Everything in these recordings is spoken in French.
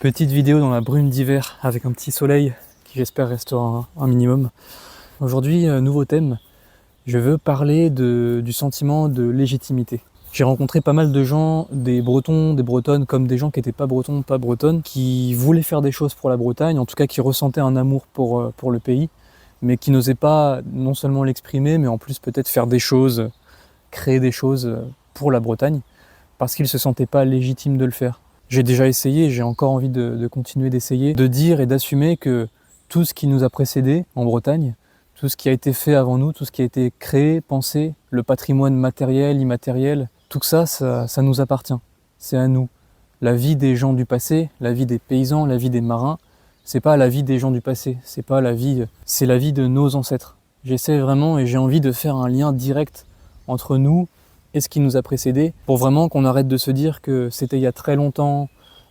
Petite vidéo dans la brume d'hiver avec un petit soleil qui j'espère restera un minimum. Aujourd'hui, nouveau thème, je veux parler du sentiment de légitimité. J'ai rencontré pas mal de gens, des Bretons, des Bretonnes, comme des gens qui n'étaient pas Bretons, pas Bretonnes, qui voulaient faire des choses pour la Bretagne, en tout cas qui ressentaient un amour pour le pays, mais qui n'osaient pas non seulement l'exprimer, mais en plus peut-être faire des choses, créer des choses pour la Bretagne, parce qu'ils ne se sentaient pas légitimes de le faire. J'ai déjà essayé, j'ai encore envie de continuer d'essayer, de dire et d'assumer que tout ce qui nous a précédés en Bretagne, tout ce qui a été fait avant nous, tout ce qui a été créé, pensé, le patrimoine matériel, immatériel, tout ça, ça nous appartient. C'est à nous. La vie des gens du passé, la vie des paysans, la vie des marins, c'est pas la vie des gens du passé, c'est pas la vie, c'est la vie de nos ancêtres. J'essaie vraiment et j'ai envie de faire un lien direct entre nous et ce qui nous a précédés, pour vraiment qu'on arrête de se dire que c'était il y a très longtemps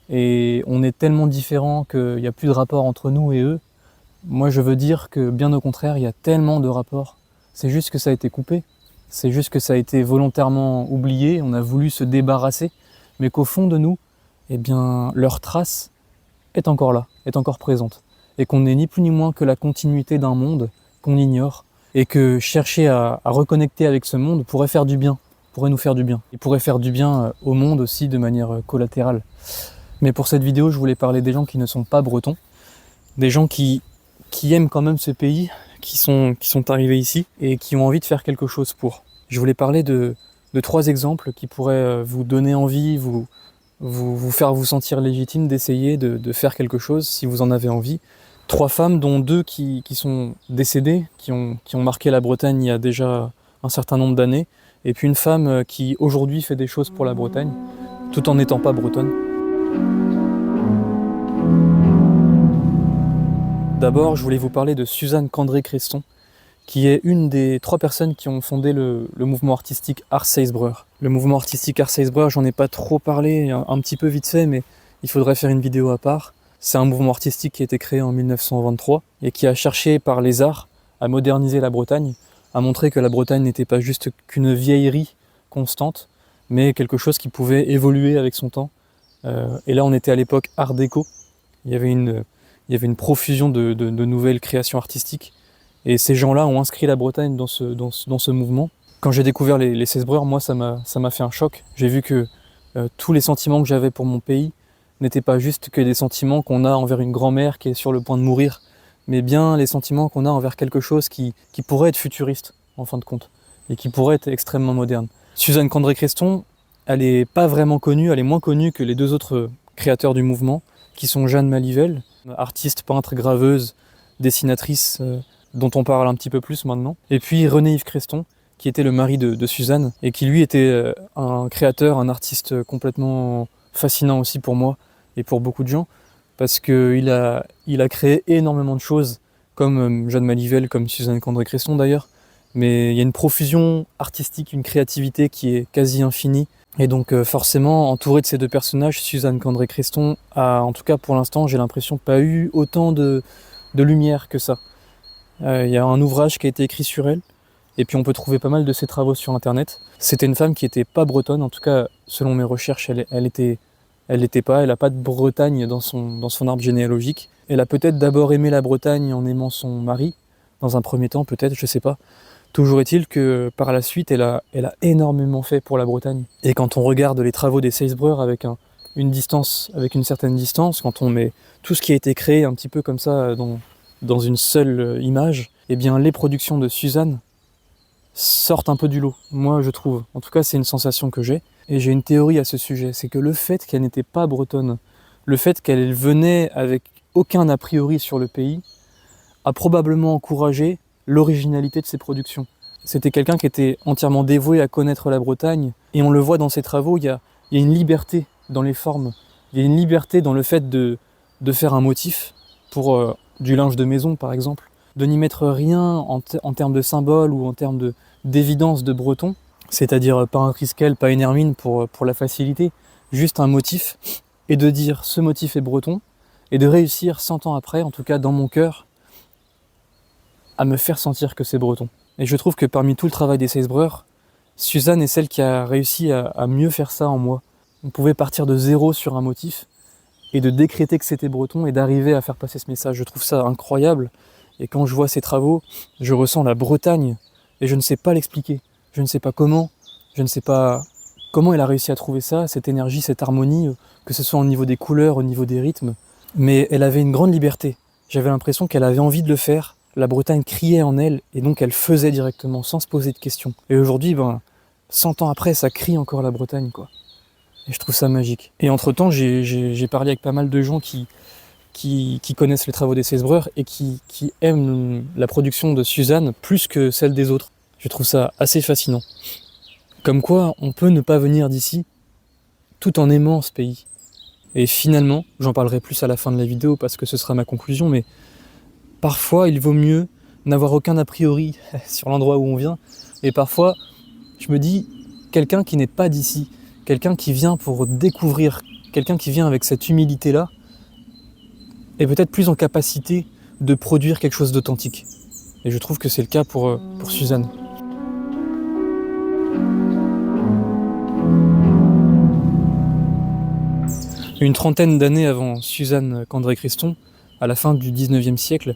et on est tellement différents qu'il n'y a plus de rapport entre nous et eux. Moi je veux dire que bien au contraire, il y a tellement de rapports. C'est juste que ça a été coupé, c'est juste que ça a été volontairement oublié, on a voulu se débarrasser, mais qu'au fond de nous, eh bien, leur trace est encore là, est encore présente. Et qu'on n'est ni plus ni moins que la continuité d'un monde qu'on ignore, et que chercher à reconnecter avec ce monde pourrait faire du bien. Pourrait nous faire du bien. Il pourrait faire du bien au monde aussi de manière collatérale. Mais pour cette vidéo, je voulais parler des gens qui ne sont pas bretons, des gens qui aiment quand même ce pays, qui sont arrivés ici et qui ont envie de faire quelque chose pour. Je voulais parler de 3 exemples qui pourraient vous donner envie, vous faire vous sentir légitime d'essayer de faire quelque chose si vous en avez envie. 3 femmes, dont 2 qui sont décédées, qui ont marqué la Bretagne il y a déjà un certain nombre d'années, et puis une femme qui aujourd'hui fait des choses pour la Bretagne, tout en n'étant pas bretonne. D'abord, je voulais vous parler de Suzanne Candré-Creston, qui est une des 3 personnes qui ont fondé le mouvement artistique Ars Seisbreur. Le mouvement artistique Ars Seisbreur, j'en ai pas trop parlé, un petit peu vite fait, mais il faudrait faire une vidéo à part. C'est un mouvement artistique qui a été créé en 1923 et qui a cherché par les arts à moderniser la Bretagne, à montrer que la Bretagne n'était pas juste qu'une vieillerie constante, mais quelque chose qui pouvait évoluer avec son temps. Et là, on était à l'époque Art déco. Il y avait une profusion de nouvelles créations artistiques. Et ces gens-là ont inscrit la Bretagne dans ce mouvement. Quand j'ai découvert les Seisbreurs, moi, ça m'a fait un choc. J'ai vu que tous les sentiments que j'avais pour mon pays n'étaient pas juste que des sentiments qu'on a envers une grand-mère qui est sur le point de mourir, mais bien les sentiments qu'on a envers quelque chose qui pourrait être futuriste, en fin de compte, et qui pourrait être extrêmement moderne. Suzanne Candré-Creston, elle n'est pas vraiment connue, elle est moins connue que les 2 autres créateurs du mouvement, qui sont Jeanne Malivelle, artiste, peintre, graveuse, dessinatrice, dont on parle un petit peu plus maintenant, et puis René-Yves Creston, qui était le mari de Suzanne, et qui lui était un créateur, un artiste complètement fascinant aussi pour moi, et pour beaucoup de gens, parce qu'il a créé énormément de choses, comme Jeanne Malivelle, comme Suzanne Candré-Creston d'ailleurs, mais il y a une profusion artistique, une créativité qui est quasi infinie, et donc forcément, entouré de ces 2 personnages, Suzanne Candré-Creston a, en tout cas pour l'instant, j'ai l'impression, pas eu autant de lumière que ça. Il y a un ouvrage qui a été écrit sur elle, et puis on peut trouver pas mal de ses travaux sur internet. C'était une femme qui était pas bretonne, en tout cas selon mes recherches, elle n'a pas de Bretagne dans son arbre généalogique. Elle a peut-être d'abord aimé la Bretagne en aimant son mari, dans un premier temps peut-être, je sais pas. Toujours est-il que par la suite, elle a énormément fait pour la Bretagne. Et quand on regarde les travaux des Seisbreurs avec une certaine distance, quand on met tout ce qui a été créé un petit peu comme ça dans une seule image, eh bien les productions de Suzanne sortent un peu du lot, moi je trouve. En tout cas, c'est une sensation que j'ai. Et j'ai une théorie à ce sujet, c'est que le fait qu'elle n'était pas bretonne, le fait qu'elle venait avec aucun a priori sur le pays, a probablement encouragé l'originalité de ses productions. C'était quelqu'un qui était entièrement dévoué à connaître la Bretagne, et on le voit dans ses travaux, il y a une liberté dans les formes, il y a une liberté dans le fait de faire un motif, pour du linge de maison par exemple, de n'y mettre rien en termes de symbole ou en termes d'évidence de breton, c'est-à-dire pas un triskel, pas une hermine pour la facilité, juste un motif, et de dire ce motif est breton, et de réussir 100 ans après, en tout cas dans mon cœur, à me faire sentir que c'est breton. Et je trouve que parmi tout le travail des Seisbreurs, Suzanne est celle qui a réussi à mieux faire ça en moi. On pouvait partir de zéro sur un motif, et de décréter que c'était breton et d'arriver à faire passer ce message. Je trouve ça incroyable. Et quand je vois ces travaux, je ressens la Bretagne et je ne sais pas l'expliquer. Je ne sais pas comment, je ne sais pas comment elle a réussi à trouver ça, cette énergie, cette harmonie, que ce soit au niveau des couleurs, au niveau des rythmes. Mais elle avait une grande liberté. J'avais l'impression qu'elle avait envie de le faire. La Bretagne criait en elle et donc elle faisait directement sans se poser de questions. Et aujourd'hui, 100 ans après, ça crie encore la Bretagne, quoi. Et je trouve ça magique. Et entre-temps, j'ai parlé avec pas mal de gens qui connaissent les travaux des Seisbreurs et qui aiment la production de Suzanne plus que celle des autres. Je trouve ça assez fascinant. Comme quoi, on peut ne pas venir d'ici tout en aimant ce pays. Et finalement, j'en parlerai plus à la fin de la vidéo parce que ce sera ma conclusion, mais parfois il vaut mieux n'avoir aucun a priori sur l'endroit où on vient. Et parfois, je me dis, quelqu'un qui n'est pas d'ici, quelqu'un qui vient pour découvrir, quelqu'un qui vient avec cette humilité-là, est peut-être plus en capacité de produire quelque chose d'authentique. Et je trouve que c'est le cas pour Suzanne. Une trentaine d'années avant Suzanne Candré-Creston, à la fin du 19e siècle,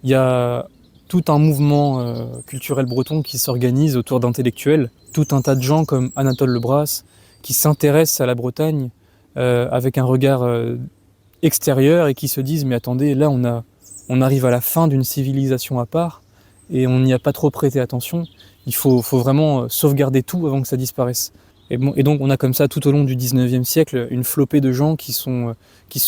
il y a tout un mouvement culturel breton qui s'organise autour d'intellectuels, tout un tas de gens comme Anatole Lebras, qui s'intéressent à la Bretagne avec un regard extérieur et qui se disent mais attendez, là on arrive à la fin d'une civilisation à part et on n'y a pas trop prêté attention, il faut vraiment sauvegarder tout avant que ça disparaisse. Et donc on a comme ça tout au long du 19e siècle une flopée de gens qui sont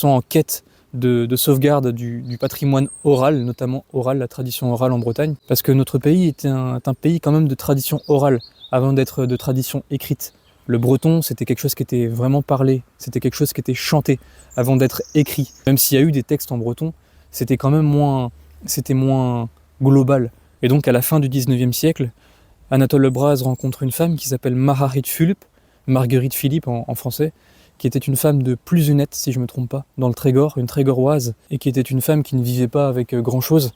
en quête de sauvegarde du patrimoine oral, notamment oral, la tradition orale en Bretagne, parce que notre pays est un pays quand même de tradition orale avant d'être de tradition écrite. Le breton, c'était quelque chose qui était vraiment parlé, c'était quelque chose qui était chanté avant d'être écrit. Même s'il y a eu des textes en breton, c'était quand même moins global. Et donc à la fin du 19e siècle, Anatole Lebras rencontre une femme qui s'appelle Marguerite Philippe en français, qui était une femme de Plusunette, si je ne me trompe pas, dans le Trégor, une Trégoroise, et qui était une femme qui ne vivait pas avec grand-chose,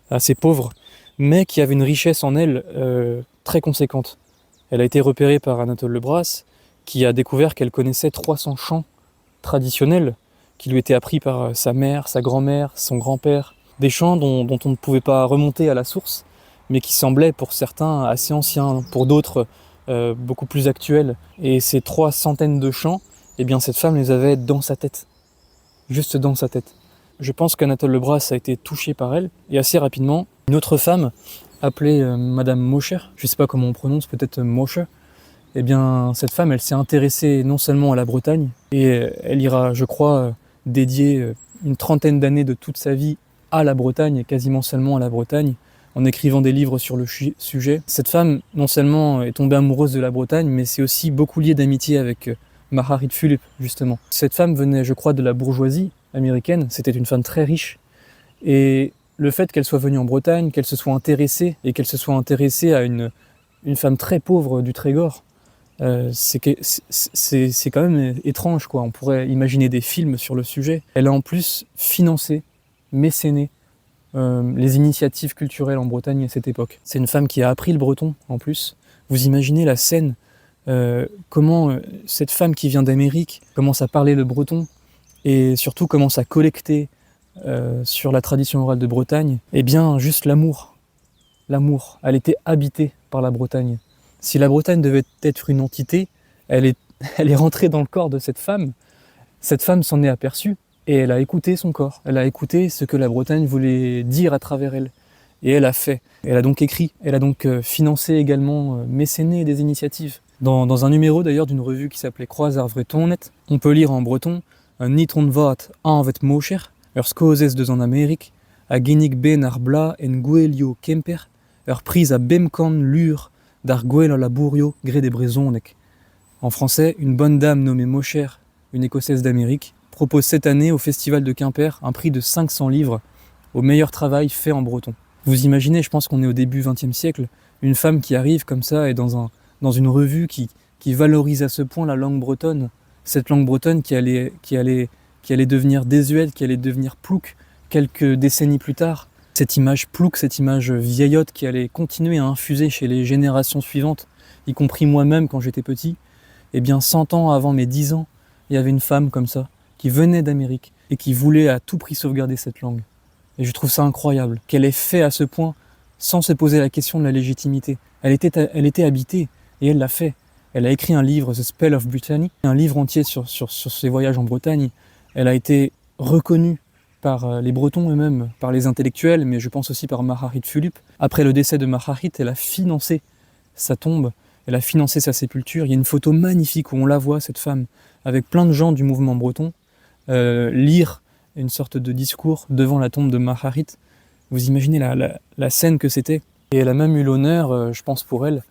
assez pauvre, mais qui avait une richesse en elle très conséquente. Elle a été repérée par Anatole Lebras, qui a découvert qu'elle connaissait 300 chants traditionnels qui lui étaient appris par sa mère, sa grand-mère, son grand-père. Des chants dont on ne pouvait pas remonter à la source, mais qui semblaient pour certains assez anciens, pour d'autres beaucoup plus actuels. Et ces 300 de chants, eh bien cette femme les avait dans sa tête, juste dans sa tête. Je pense qu'Anatole Lebras a été touché par elle, et assez rapidement, une autre femme, appelée Madame Mosher, je ne sais pas comment on prononce, peut-être Mosher, eh bien cette femme, elle s'est intéressée non seulement à la Bretagne, et elle ira, je crois, dédier une trentaine d'années de toute sa vie à la Bretagne, et quasiment seulement à la Bretagne, en écrivant des livres sur le sujet. Cette femme, non seulement est tombée amoureuse de la Bretagne, mais c'est aussi beaucoup liée d'amitié avec Marguerite Philippe, justement. Cette femme venait, je crois, de la bourgeoisie américaine, c'était une femme très riche, et le fait qu'elle soit venue en Bretagne, qu'elle se soit intéressée, et qu'elle se soit intéressée à une femme très pauvre du Trégor, c'est quand même étrange, quoi. On pourrait imaginer des films sur le sujet. Elle a en plus financé, mécéné, les initiatives culturelles en Bretagne à cette époque. C'est une femme qui a appris le breton, en plus. Vous imaginez la scène, comment cette femme qui vient d'Amérique commence à parler le breton, et surtout commence à collecter sur la tradition orale de Bretagne. Eh bien, juste l'amour. L'amour. Elle était habitée par la Bretagne. Si la Bretagne devait être une entité, elle est rentrée dans le corps de cette femme s'en est aperçue, et elle a écouté son corps. Elle a écouté ce que la Bretagne voulait dire à travers elle. Et elle a fait. Elle a donc écrit. Elle a donc financé également, mécéné des initiatives. Dans un numéro d'ailleurs d'une revue qui s'appelait Croiser Vretonet, on peut lire en breton « Nitron vat anvet mocher, causes de en Amérique, a genig ben ar bla en guelio kemper, prise à bemkan lur d'ar guel à la bourrio gré des brezonek ». En français, une bonne dame nommée Mosher, une écossaise d'Amérique, propose cette année au Festival de Quimper un prix de 500 livres au meilleur travail fait en breton. Vous imaginez, je pense qu'on est au début XXe siècle, une femme qui arrive comme ça et dans une revue qui valorise à ce point la langue bretonne, cette langue bretonne qui allait devenir désuète, qui allait devenir plouc quelques décennies plus tard. Cette image plouc, cette image vieillotte qui allait continuer à infuser chez les générations suivantes, y compris moi-même quand j'étais petit. Eh bien 100 ans avant mes 10 ans, il y avait une femme comme ça, qui venaient d'Amérique et qui voulaient à tout prix sauvegarder cette langue. Et je trouve ça incroyable qu'elle ait fait à ce point sans se poser la question de la légitimité. Elle était habitée et elle l'a fait. Elle a écrit un livre, The Spell of Brittany, un livre entier sur ses voyages en Bretagne. Elle a été reconnue par les Bretons eux-mêmes, par les intellectuels, mais je pense aussi par Marharit Phulup. Après le décès de Marharit, elle a financé sa tombe, elle a financé sa sépulture. Il y a une photo magnifique où on la voit, cette femme, avec plein de gens du mouvement breton, lire une sorte de discours devant la tombe de Marharit. Vous imaginez la scène que c'était. Et elle a même eu l'honneur, je pense pour elle,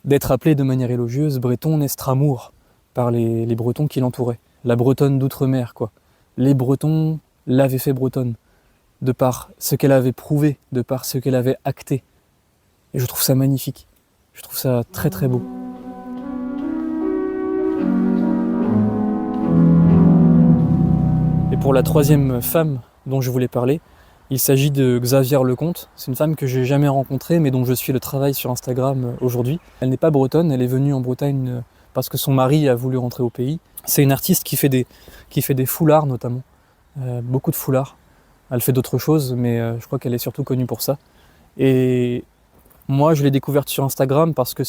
d'être appelée de manière élogieuse Breton Estramour par les Bretons qui l'entouraient. La Bretonne d'outre-mer, quoi. Les Bretons l'avaient fait bretonne, de par ce qu'elle avait prouvé, de par ce qu'elle avait acté. Et je trouve ça magnifique. Je trouve ça très très beau. Et pour la troisième femme dont je voulais parler, il s'agit de Xavière Lecomte. C'est une femme que j'ai jamais rencontrée, mais dont je suis le travail sur Instagram aujourd'hui. Elle n'est pas bretonne, elle est venue en Bretagne parce que son mari a voulu rentrer au pays. C'est une artiste qui fait des foulards notamment, beaucoup de foulards. Elle fait d'autres choses, mais je crois qu'elle est surtout connue pour ça. Et moi, je l'ai découverte sur Instagram parce que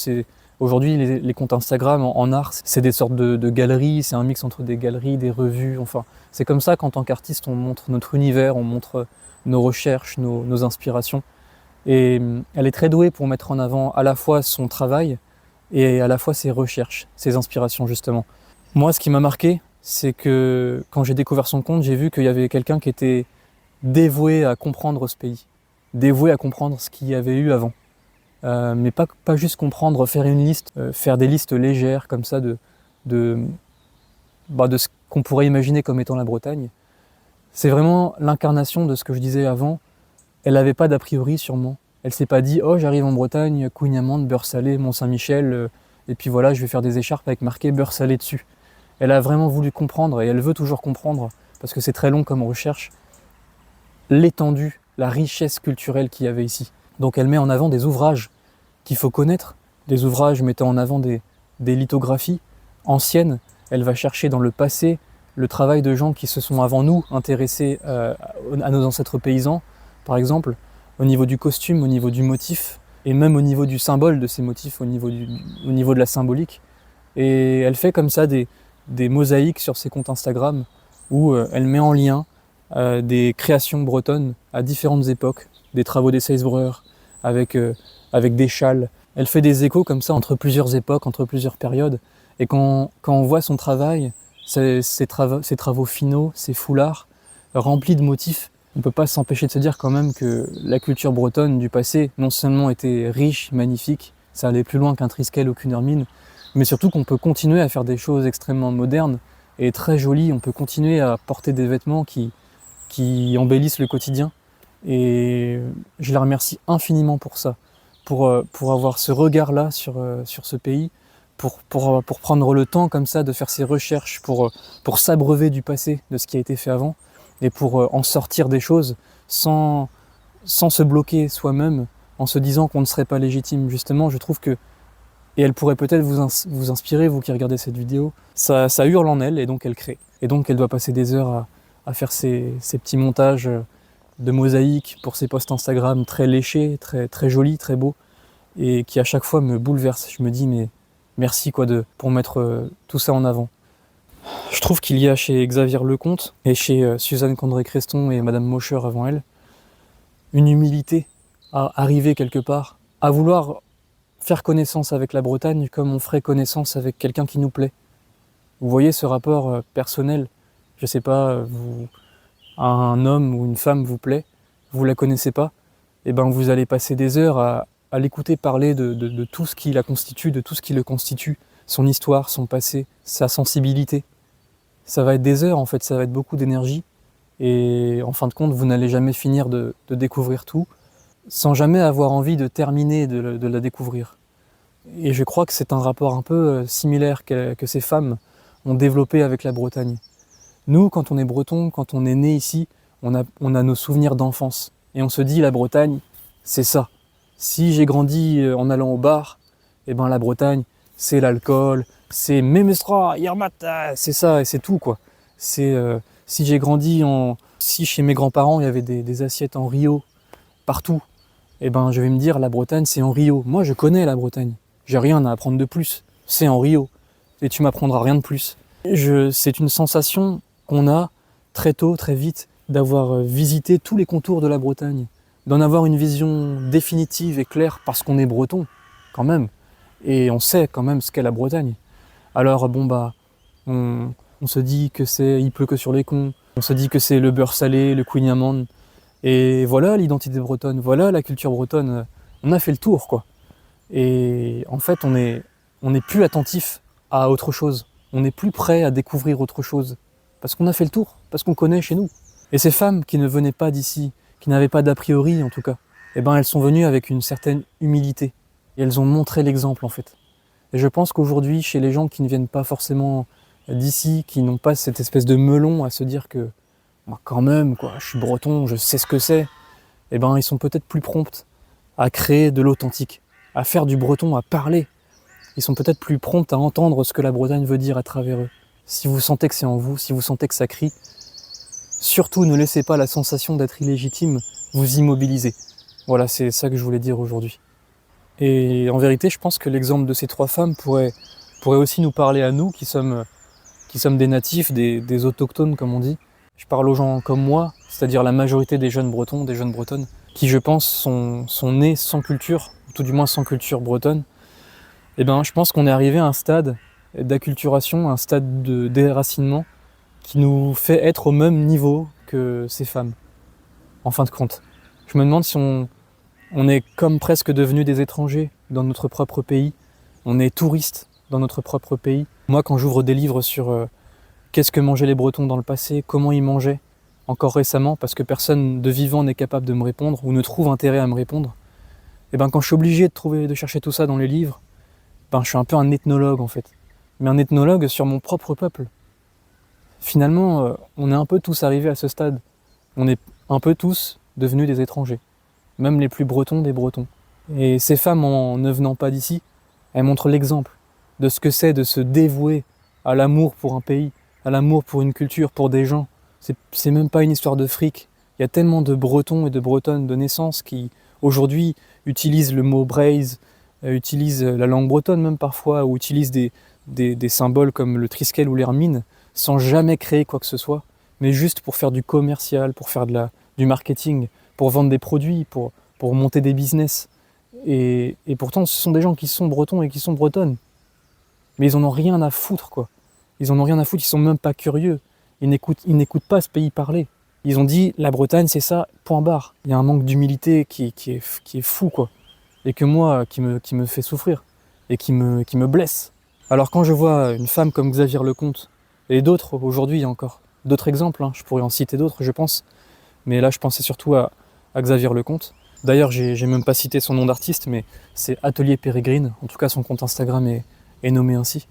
aujourd'hui, les comptes Instagram en art, c'est des sortes de galeries, c'est un mix entre des galeries, des revues, enfin, c'est comme ça qu'en tant qu'artiste, on montre notre univers, on montre nos recherches, nos inspirations. Et elle est très douée pour mettre en avant à la fois son travail et à la fois ses recherches, ses inspirations justement. Moi, ce qui m'a marqué, c'est que quand j'ai découvert son compte, j'ai vu qu'il y avait quelqu'un qui était dévoué à comprendre ce pays, dévoué à comprendre ce qu'il y avait eu avant. Mais pas juste comprendre, faire une liste, faire des listes légères comme ça de ce qu'on pourrait imaginer comme étant la Bretagne. C'est vraiment l'incarnation de ce que je disais avant. Elle n'avait pas d'a priori sûrement. Elle s'est pas dit « Oh, j'arrive en Bretagne, Kouign-Amann, beurre salé, Mont-Saint-Michel, et puis voilà, je vais faire des écharpes avec marqué beurre salé dessus. » Elle a vraiment voulu comprendre, et elle veut toujours comprendre, parce que c'est très long comme recherche, l'étendue, la richesse culturelle qu'il y avait ici. Donc elle met en avant des ouvrages qu'il faut connaître, des ouvrages mettant en avant des lithographies anciennes. Elle va chercher dans le passé le travail de gens qui se sont avant nous intéressés à nos ancêtres paysans, par exemple, au niveau du costume, au niveau du motif, et même au niveau du symbole de ces motifs, au niveau de la symbolique. Et elle fait comme ça des mosaïques sur ses comptes Instagram, où elle met en lien des créations bretonnes à différentes époques, des travaux des Seisbreur, avec des châles. Elle fait des échos comme ça entre plusieurs époques, entre plusieurs périodes. Et quand on voit son travail, ses travaux finaux, ses foulards, remplis de motifs, on ne peut pas s'empêcher de se dire quand même que la culture bretonne du passé, non seulement était riche, magnifique, ça allait plus loin qu'un Triskel ou qu'une Hermine, mais surtout qu'on peut continuer à faire des choses extrêmement modernes et très jolies. On peut continuer à porter des vêtements qui embellissent le quotidien. Et je la remercie infiniment pour ça, pour avoir ce regard-là sur ce pays, pour prendre le temps comme ça de faire ses recherches, pour s'abreuver du passé, de ce qui a été fait avant, et pour en sortir des choses sans se bloquer soi-même, en se disant qu'on ne serait pas légitime. Justement, je trouve que, et elle pourrait peut-être vous inspirer, vous qui regardez cette vidéo, ça hurle en elle, et donc elle crée. Et donc elle doit passer des heures à faire ces petits montages de mosaïques pour ses posts Instagram très léchés, très, très jolis, très beaux, et qui à chaque fois me bouleversent. Je me dis, mais merci pour mettre tout ça en avant. Je trouve qu'il y a chez Xavière Lecomte, et chez Suzanne Candré-Creston et Madame Mosher avant elle, une humilité à arriver quelque part, à vouloir faire connaissance avec la Bretagne comme on ferait connaissance avec quelqu'un qui nous plaît. Vous voyez ce rapport personnel, je sais pas, un homme ou une femme vous plaît, vous la connaissez pas, et ben vous allez passer des heures à l'écouter parler de tout ce qui la constitue, de tout ce qui le constitue, son histoire, son passé, sa sensibilité. Ça va être des heures en fait, ça va être beaucoup d'énergie, et en fin de compte, vous n'allez jamais finir de découvrir tout, sans jamais avoir envie de terminer de la découvrir. Et je crois que c'est un rapport un peu similaire que ces femmes ont développé avec la Bretagne. Nous, quand on est breton, quand on est né ici, on a nos souvenirs d'enfance. Et on se dit, la Bretagne, c'est ça. Si j'ai grandi en allant au bar, eh ben la Bretagne, c'est l'alcool, c'est Memestra, Yermata, c'est ça, et c'est tout, quoi. Si si chez mes grands-parents il y avait des assiettes en Rio partout, eh ben je vais me dire la Bretagne c'est en Rio. Moi je connais la Bretagne, j'ai rien à apprendre de plus, c'est en Rio et tu m'apprendras rien de plus. C'est une sensation qu'on a très tôt, très vite, d'avoir visité tous les contours de la Bretagne, d'en avoir une vision définitive et claire parce qu'on est breton quand même et on sait quand même ce qu'est la Bretagne. Alors bon bah on se dit que c'est il pleut que sur les cons, on se dit que c'est le beurre salé, le Queen Amand. Et voilà l'identité bretonne, voilà la culture bretonne. On a fait le tour, quoi. Et en fait, on est plus attentif à autre chose. On n'est plus prêt à découvrir autre chose. Parce qu'on a fait le tour, parce qu'on connaît chez nous. Et ces femmes qui ne venaient pas d'ici, qui n'avaient pas d'a priori en tout cas, eh ben elles sont venues avec une certaine humilité. Et elles ont montré l'exemple en fait. Et je pense qu'aujourd'hui, chez les gens qui ne viennent pas forcément d'ici, qui n'ont pas cette espèce de melon à se dire que moi, quand même, quoi, je suis breton, je sais ce que c'est, eh ben, ils sont peut-être plus prompts à créer de l'authentique, à faire du breton, à parler. Ils sont peut-être plus prompts à entendre ce que la Bretagne veut dire à travers eux. Si vous sentez que c'est en vous, si vous sentez que ça crie, surtout ne laissez pas la sensation d'être illégitime vous immobiliser. Voilà, c'est ça que je voulais dire aujourd'hui. Et en vérité, je pense que l'exemple de ces 3 femmes pourrait aussi nous parler à nous qui sommes des natifs, des autochtones comme on dit. Je parle aux gens comme moi, c'est-à-dire la majorité des jeunes bretons, des jeunes bretonnes, qui je pense sont nés sans culture, ou tout du moins sans culture bretonne. Et ben je pense qu'on est arrivé à un stade d'acculturation, un stade de déracinement qui nous fait être au même niveau que ces femmes, en fin de compte. Je me demande si on est comme presque devenus des étrangers dans notre propre pays, on est touristes dans notre propre pays. Moi quand j'ouvre des livres sur qu'est-ce que mangeaient les Bretons dans le passé, comment ils mangeaient encore récemment, parce que personne de vivant n'est capable de me répondre ou ne trouve intérêt à me répondre. Et ben quand je suis obligé de chercher tout ça dans les livres, ben je suis un peu un ethnologue en fait. Mais un ethnologue sur mon propre peuple. Finalement, on est un peu tous arrivés à ce stade. On est un peu tous devenus des étrangers. Même les plus bretons des bretons. Et ces femmes, en ne venant pas d'ici, elles montrent l'exemple de ce que c'est de se dévouer à l'amour pour un pays, à l'amour pour une culture, pour des gens. C'est même pas une histoire de fric. Il y a tellement de Bretons et de Bretonnes de naissance qui, aujourd'hui, utilisent le mot braise, utilisent la langue bretonne même parfois, ou utilisent des symboles comme le triskel ou l'hermine, sans jamais créer quoi que ce soit, mais juste pour faire du commercial, pour faire du marketing, pour vendre des produits, pour monter des business. Et pourtant, ce sont des gens qui sont bretons et qui sont bretonnes. Mais ils en ont rien à foutre, quoi. Ils en ont rien à foutre, ils sont même pas curieux. Ils n'écoutent pas ce pays parler. Ils ont dit, la Bretagne, c'est ça, point barre. Il y a un manque d'humilité qui est fou, quoi. Et que moi, qui me fait souffrir. Et qui me blesse. Alors quand je vois une femme comme Xavier Lecomte, et d'autres aujourd'hui, il y a encore d'autres exemples, hein, je pourrais en citer d'autres, je pense. Mais là, je pensais surtout à Xavier Lecomte. D'ailleurs, j'ai même pas cité son nom d'artiste, mais c'est Atelier Pérégrine. En tout cas, son compte Instagram est nommé ainsi.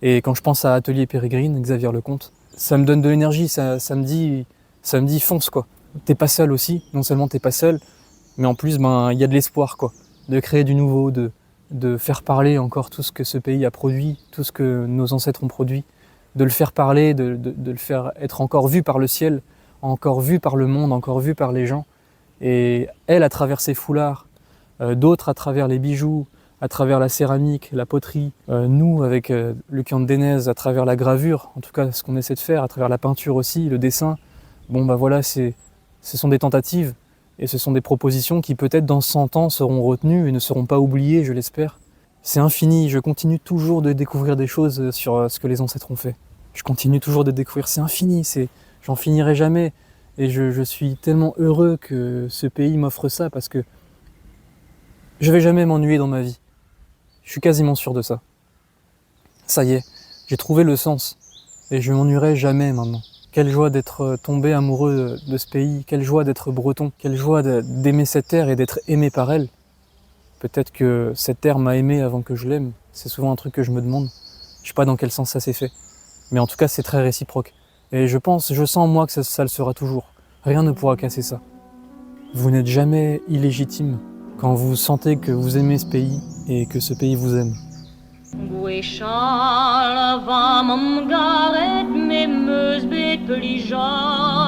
Et quand je pense à Atelier Pérégrine, Xavier Lecomte, ça me donne de l'énergie, ça me dit fonce quoi. T'es pas seul aussi, non seulement t'es pas seul, mais en plus ben il y a de l'espoir quoi, de créer du nouveau, de faire parler encore tout ce que ce pays a produit, tout ce que nos ancêtres ont produit, de le faire parler, de le faire être encore vu par le ciel, encore vu par le monde, encore vu par les gens. Et elle à travers ses foulards, d'autres à travers les bijoux, à travers la céramique, la poterie, nous avec Luc Andenez à travers la gravure, en tout cas ce qu'on essaie de faire, à travers la peinture aussi, le dessin, bon bah voilà, ce sont des tentatives et ce sont des propositions qui peut-être dans 100 ans seront retenues et ne seront pas oubliées, je l'espère. C'est infini, je continue toujours de découvrir des choses sur ce que les ancêtres ont fait. Je continue toujours de découvrir, c'est infini, j'en finirai jamais. Et je suis tellement heureux que ce pays m'offre ça parce que je vais jamais m'ennuyer dans ma vie. Je suis quasiment sûr de ça. Ça y est, j'ai trouvé le sens. Et je m'ennuierai jamais maintenant. Quelle joie d'être tombé amoureux de ce pays. Quelle joie d'être breton. Quelle joie d'aimer cette terre et d'être aimé par elle. Peut-être que cette terre m'a aimé avant que je l'aime. C'est souvent un truc que je me demande. Je sais pas dans quel sens ça s'est fait. Mais en tout cas, c'est très réciproque. Et je sens moi que ça le sera toujours. Rien ne pourra casser ça. Vous n'êtes jamais illégitime quand vous sentez que vous aimez ce pays et que ce pays vous aime. Charles va m'en garet, mes meus bet pelijat.